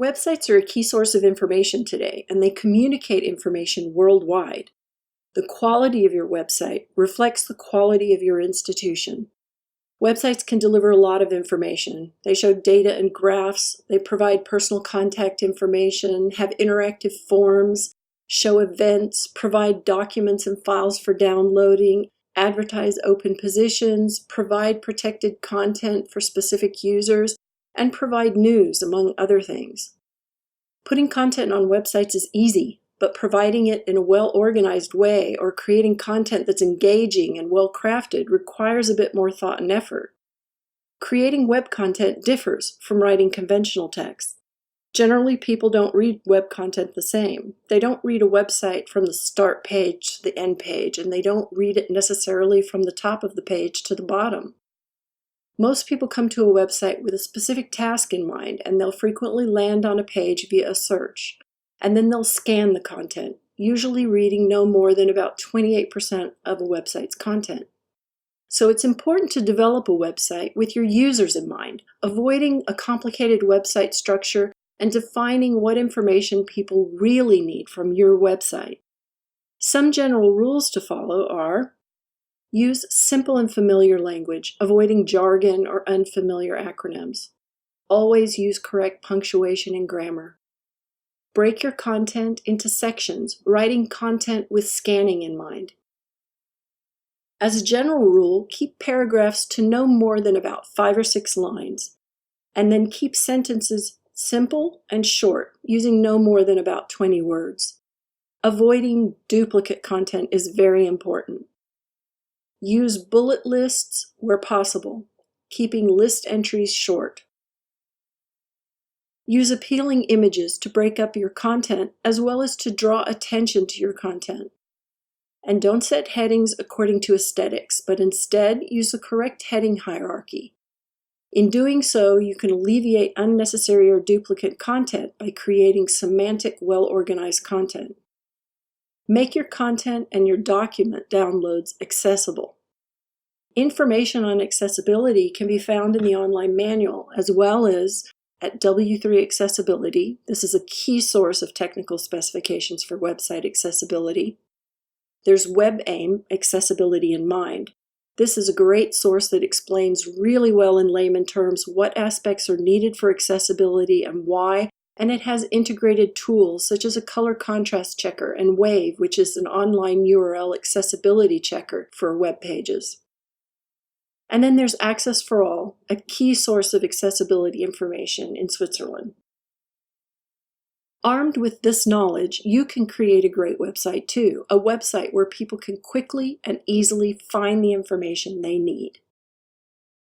Websites are a key source of information today, and they communicate information worldwide. The quality of your website reflects the quality of your institution. Websites can deliver a lot of information. They show data and graphs, they provide personal contact information, have interactive forms, show events, provide documents and files for downloading, advertise open positions, provide protected content for specific users, and provide news, among other things. Putting content on websites is easy, but providing it in a well-organized way or creating content that's engaging and well-crafted requires a bit more thought and effort. Creating web content differs from writing conventional text. Generally, people don't read web content the same. They don't read a website from the start page to the end page, and they don't read it necessarily from the top of the page to the bottom. Most people come to a website with a specific task in mind, and they'll frequently land on a page via a search. And then they'll scan the content, usually reading no more than about 28% of a website's content. So it's important to develop a website with your users in mind, avoiding a complicated website structure and defining what information people really need from your website. Some general rules to follow are: use simple and familiar language, avoiding jargon or unfamiliar acronyms. Always use correct punctuation and grammar. Break your content into sections, writing content with scanning in mind. As a general rule, keep paragraphs to no more than about 5 or 6 lines, and then keep sentences simple and short, using no more than about 20 words. Avoiding duplicate content is very important. Use bullet lists where possible, keeping list entries short. Use appealing images to break up your content as well as to draw attention to your content. And don't set headings according to aesthetics, but instead use the correct heading hierarchy. In doing so, you can alleviate unnecessary or duplicate content by creating semantic, well-organized content. Make your content and your document downloads accessible. Information on accessibility can be found in the online manual as well as at W3 Accessibility. This is a key source of technical specifications for website accessibility. There's WebAIM, Accessibility in Mind. This is a great source that explains really well in layman terms what aspects are needed for accessibility and why, and it has integrated tools such as a color contrast checker and Wave, which is an online URL accessibility checker for web pages. And then there's Access for All, a key source of accessibility information in Switzerland. Armed with this knowledge, you can create a great website too, a website where people can quickly and easily find the information they need.